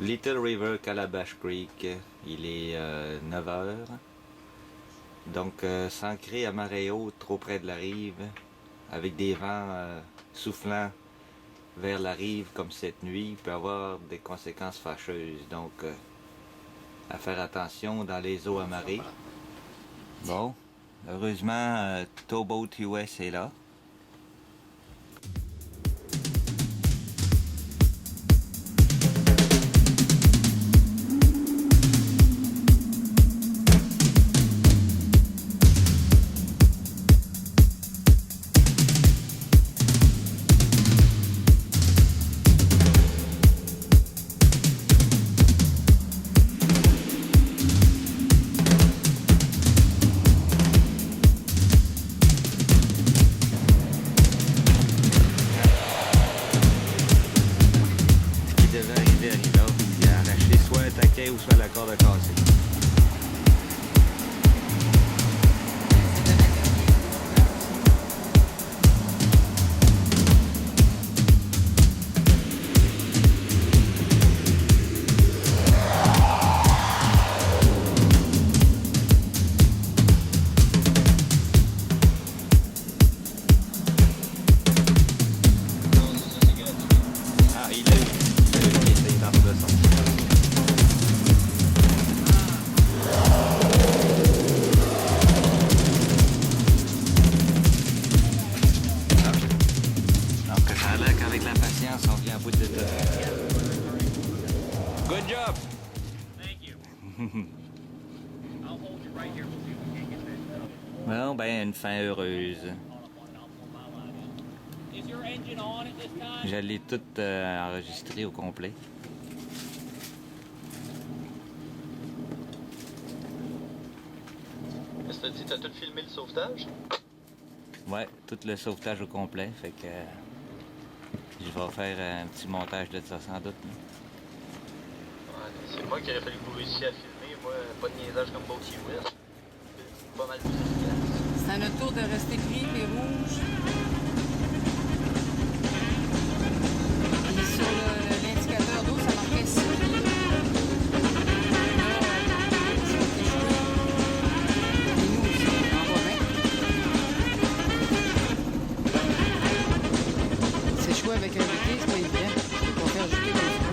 Little River Calabash Creek, il est 9 heures. Donc s'ancrer à marée haute trop près de la rive, avec des vents soufflant vers la rive comme cette nuit, peut avoir des conséquences fâcheuses. Donc à faire attention dans les eaux amarrées. Bon, heureusement Towboat US est là. Ou soit la corde cassée. Ah, il essaye d'en de sortir. On vient à bout de tout. Good job! Thank you. I'll hold you right here. We'll see if we can get this. Bon, ben, une fin heureuse. Is your engine on at this time? Je l'ai tout enregistré au complet. Est-ce que tu as dit, t'as tout filmé le sauvetage? Ouais, tout le sauvetage au complet, fait que je vais faire un petit montage de ça sans doute. Ouais, c'est moi qui aurais fallu que vous réussissiez à filmer. Moi, pas de niaisage comme Boat US. Pas mal plus efficace. C'est à notre tour de rester gris et rouge. Et sur l'indicateur d'eau, ça marquait 6 pieds. Et nous aussi, on va 20. C'est chaud avec un jeté, c'est pas évident. On va faire jeter comme ça.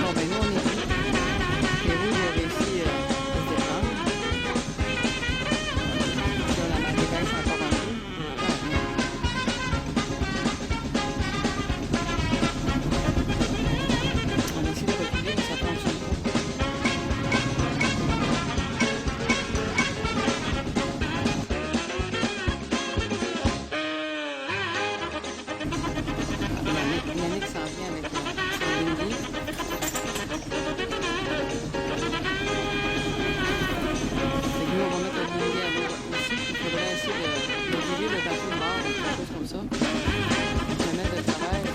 Bon, ben nous, on est gris. Et rouge a réussi à se défendre. Sur la marque des baisses encore un peu. On essaie de reculer, mais ça fonctionne pas. Yannick s'en vient avec son bindi. Fait que nous, on va mettre le bindi à l'eau aussi. Il faudrait essayer de virer le bateau de bord ou quelque chose comme ça. Le mettre de travers.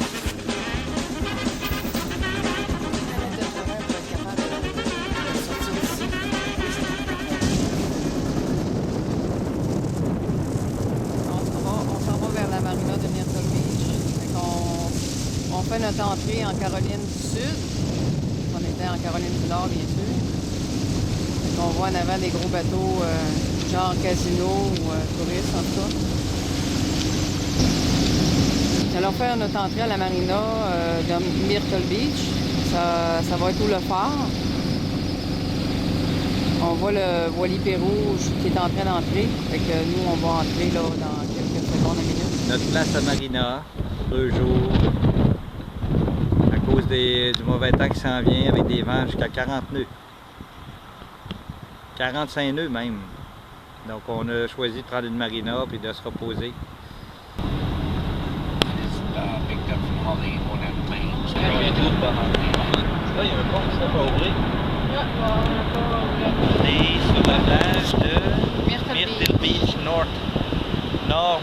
Le mettre de travers pour être capable de sortir d'ici. On s'en va vers la marina de Myrtle Beach. Fait qu'on fait notre entrée en Caroline du Sud. On était en Caroline du Nord, bien sûr. Fait qu'on voit en avant des gros bateaux genre casino ou touristes, en tout cas. Nous allons faire notre entrée à la marina de Myrtle Beach. Ça va être où le phare. On voit le voilier rouge qui est en train d'entrer. Fait que nous, on va entrer là, dans quelques secondes, une minute. Notre place à Marina, 2 jours, à cause du mauvais temps qui s'en vient, avec des vents jusqu'à 40 nœuds. 45 nœuds même. Donc on a choisi de prendre une marina et de se reposer. Là, il y a un pont qui serait pas ouvert. On est sur la plage de Myrtle Beach, North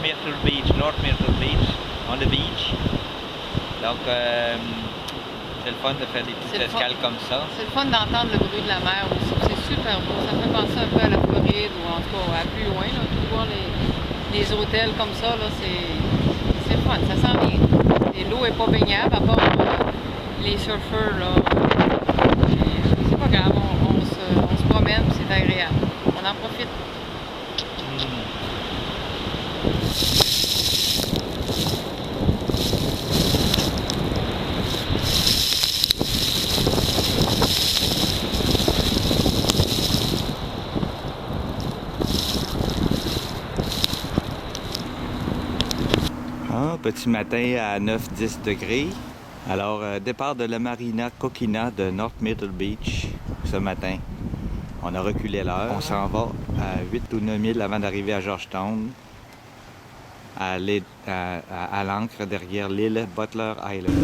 Myrtle Beach, on the beach. Donc c'est le fun de faire des petites escales comme ça. C'est le fun d'entendre le bruit de la mer aussi. C'est super beau. Ça me fait penser un peu à la Floride ou en tout cas à plus loin. Là, tout voir les hôtels comme ça, là, c'est le fun. Ça sent bien. Et l'eau n'est pas baignable à part les surfeurs, là. C'est pas grave, on se promène, c'est agréable. On en profite. Petit matin à 9-10 degrés. Alors, départ de la marina Coquina de North Myrtle Beach ce matin. On a reculé l'heure. On s'en va à 8 ou 9 000 avant d'arriver à Georgetown, à l'ancre derrière l'île Butler Island.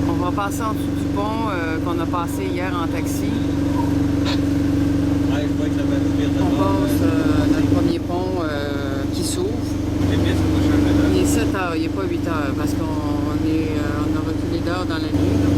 On va passer en dessous du pont qu'on a passé hier en taxi. Ouais, je vois que ça va ouvrir de On bord. passe notre premier pont qui s'ouvre. Il est 7 heures, il n'est pas 8 heures parce qu'on a reculé d'heure dans la nuit. Là.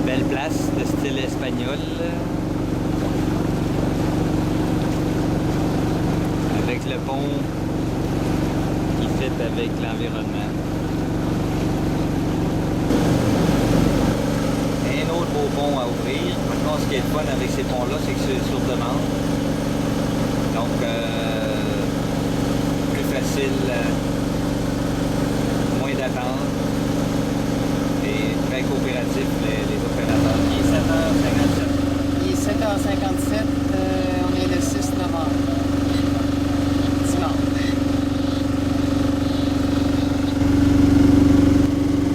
Belle place de style espagnol. Avec le pont qui fit avec l'environnement. Un autre beau pont à ouvrir. Maintenant, ce qui est le fun avec ces ponts-là, c'est que c'est sur demande. Donc, plus facile, moins d'attente. Et très coopératif, les opérateurs. Il est 7h57. Il est 7h57, on est le 6 novembre.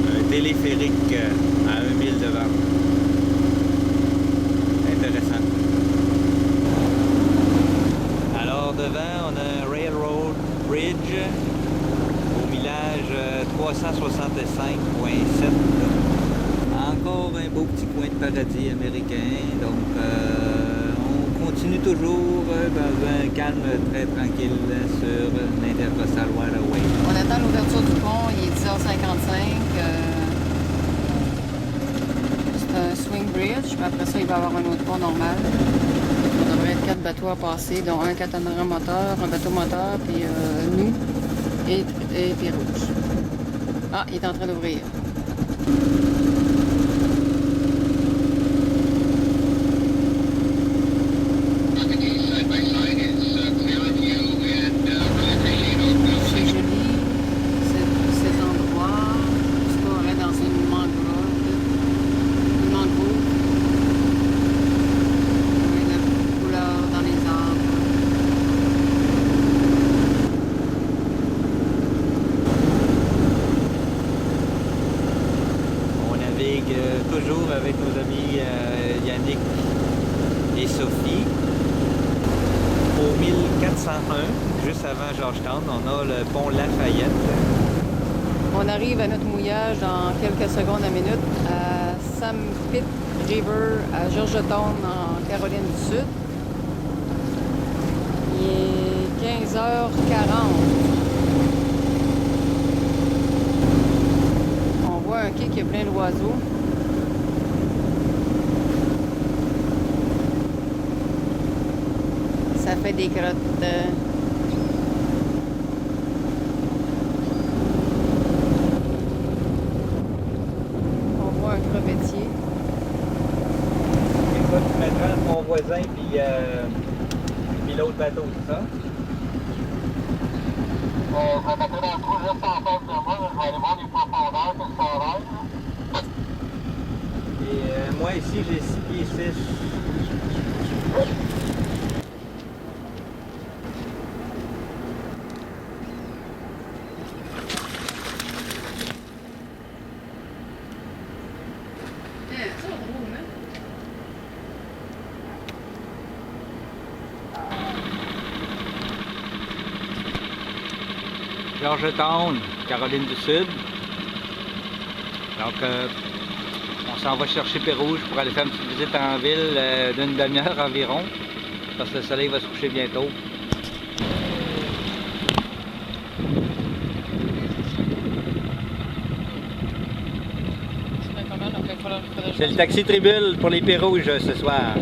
Un téléphérique à 1000 devant. Intéressant. Alors devant, on a un Railroad Bridge au millage 365.7. Encore un beau petit coin de paradis américain. Donc on continue toujours dans un calme très tranquille sur l'Intercoastal Waterway. On attend l'ouverture du pont, il est 10h55. C'est un swing bridge, puis après ça, il va y avoir un autre pont normal. On devrait être 4 bateaux à passer, dont un catamaran moteur, un bateau moteur, puis nous et Pérouge. Ah, il est en train d'ouvrir. Toujours avec nos amis Yannick et Sophie. Au 1401, juste avant Georgetown, on a le pont Lafayette. On arrive à notre mouillage dans quelques secondes à minute à Sanpete River à Georgetown en Caroline du Sud. Il est 15h40. On voit un quai qui a plein d'oiseaux. Ça fait des crottes. On voit un crevettier. Et toi, tu mettras ton voisin puis l'autre bateau, c'est ça? Je vais mettre dans le trou juste en face de moi, je vais aller voir les profondeurs que ça a l'air. Et moi ici, j'ai 6 pieds 6. Georgetown, Caroline du Sud. Donc, on s'en va chercher Pérouge pour aller faire une petite visite en ville d'une demi-heure environ, parce que le soleil va se coucher bientôt. C'est le taxi tribule pour les pieds rouges ce soir.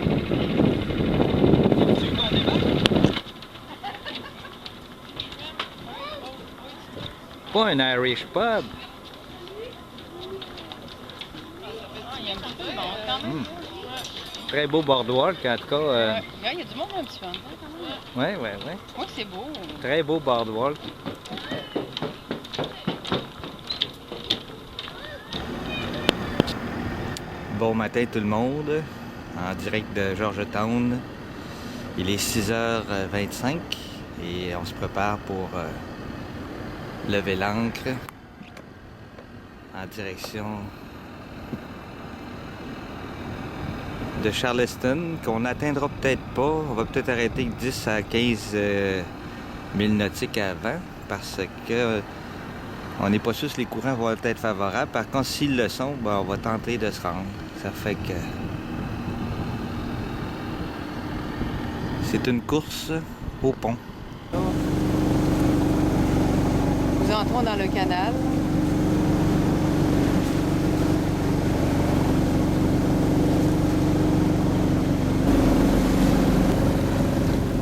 Pas un Irish pub. Ah, il y a un petit peu bon quand même. Très beau boardwalk en tout cas. Ouais, il y a du monde un petit peu en dedans, quand même. Ouais. Ouais, c'est beau. Très beau boardwalk. Bon matin tout le monde, en direct de Georgetown. Il est 6h25 et on se prépare pour lever l'ancre en direction de Charleston, qu'on n'atteindra peut-être pas. On va peut-être arrêter 10 à 15 milles nautiques avant parce que on n'est pas sûr si les courants vont être favorables. Par contre, s'ils le sont, ben, on va tenter de se rendre. Ça fait que c'est une course au pont. Nous entrons dans le canal.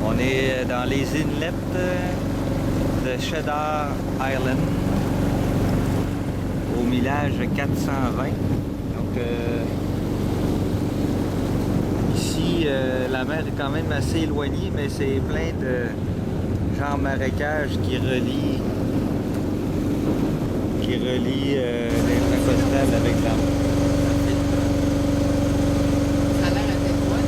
On est dans les inlets de Cedar Island, au millage 420. Donc ici, la mer est quand même assez éloignée, mais c'est plein de genre marécages qui relient l'intracostal avec la mer. Ça a l'air à être loin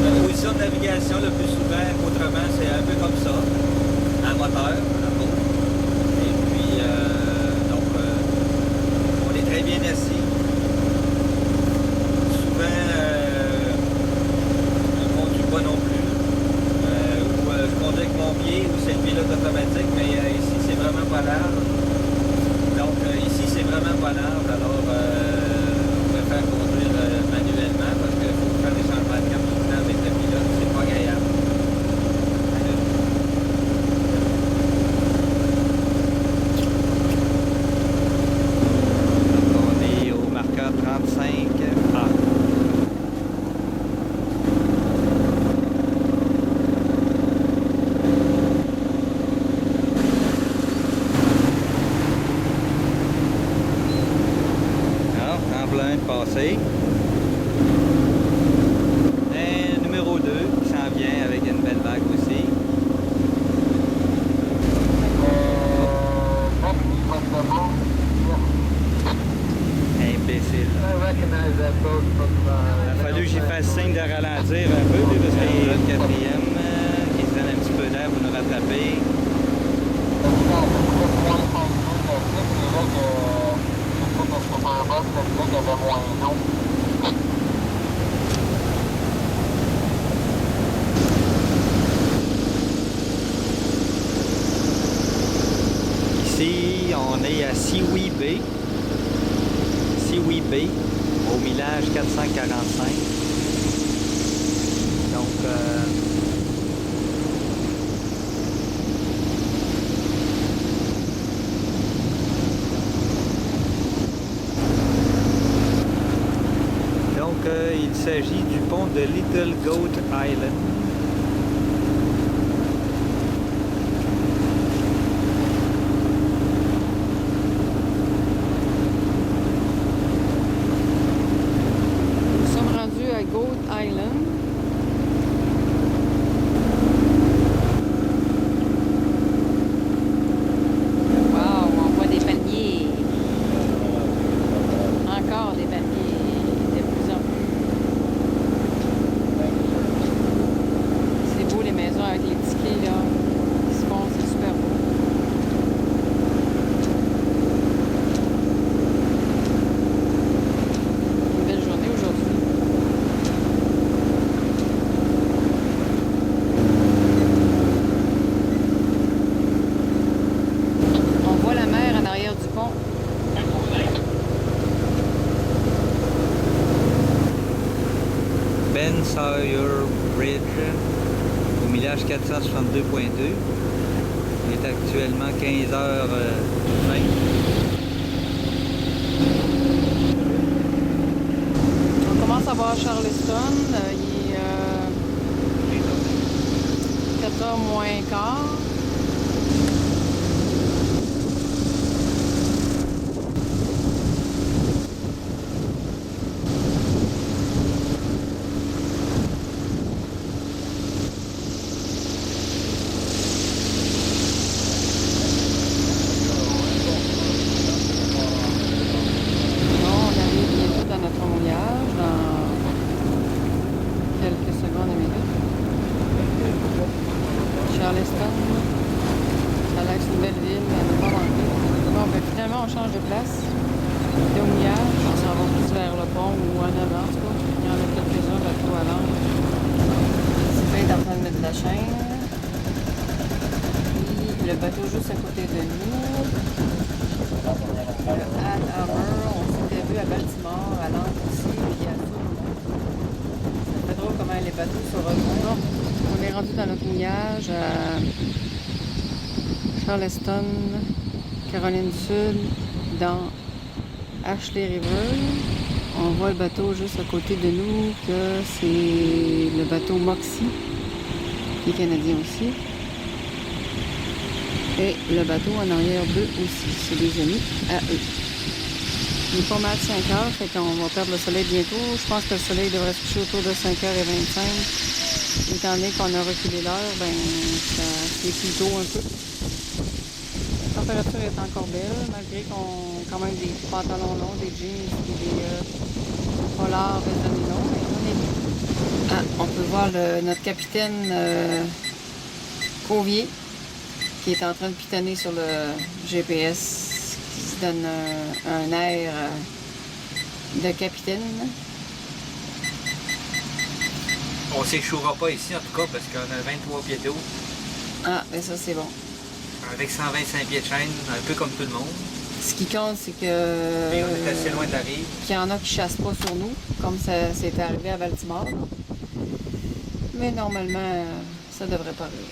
La position de navigation le plus souvent qu'autrement, c'est un peu comme ça, en moteur, en gros. Et puis, donc, on est très bien assis. Souvent, on ne conduit pas non plus. Ou je conduis avec mon pied, ou c'est le pilote automatique, mais ici, c'est vraiment pas large. Donc, ici, c'est vraiment pas large, alors on préfère conduire manuellement parce qu'il faut faire des changements de cap tout le temps avec le pilote, c'est pas agréable. Donc, on est au marqueur 35A. En plein de passé. Et numéro 2 qui s'en vient avec une belle vague aussi. Imbécile. Il a fallu que j'y fasse signe de ralentir un peu parce qu'il y a le quatrième qui se donne un petit peu d'air pour nous rattraper. Ici, on est à Seawee Bay. Seawee Bay, au millage 445. Donc, il s'agit du pont de Little Goat Island. Nous sommes rendus à Goat Island. Wow, on voit des palmiers. Encore des palmiers. De plus en plus. C'est beau les maisons avec les petits quais là qui se font, c'est super beau. Une belle journée aujourd'hui. On voit la mer en arrière du pont. Ben Sawyer Bridge, au millage 462.2. Il est actuellement 15h20. va à Charleston. Il est 4h moins quart. Charleston, ça a l'air que c'est une belle ville, mais elle n'est pas manquée. Bon, ben finalement, on change de place. De mouillage, on s'en va plus vers le pont ou en avant, en tout cas. Il y en a quelques-uns bateaux à l'angle. C'est bien en train de mettre de la chaîne. Puis le bateau juste à côté de nous. Le Hat Hammer, on s'était vu à Baltimore, à l'angle aussi, puis à tout. Ça fait drôle comment les bateaux se retrouvent. On est rendu dans notre mouillage à Charleston, Caroline du Sud, dans Ashley River. On voit le bateau juste à côté de nous, que c'est le bateau Moxie, qui est canadien aussi. Et le bateau en arrière d'eux aussi, c'est des amis à eux. Il est pas mal 5 heures, fait qu'on va perdre le soleil bientôt. Je pense que le soleil devrait se coucher autour de 5h25. Étant donné qu'on a reculé l'heure, ben c'est plus tôt un peu. La température est encore belle, malgré qu'on a quand même des pantalons longs, des jeans et des polars raisonnés longs, mais on est bien. Ah, on peut voir notre capitaine Covier qui est en train de pitonner sur le GPS, qui se donne un air de capitaine. On s'échouera pas ici en tout cas parce qu'on a 23 pieds d'eau. Ah, ben ça c'est bon. Avec 125 pieds de chaîne, un peu comme tout le monde. Ce qui compte, c'est que Et on est assez loin de la rive. qu'il y en a qui chassent pas sur nous, comme ça s'est arrivé à Baltimore. Mais normalement, ça devrait pas arriver.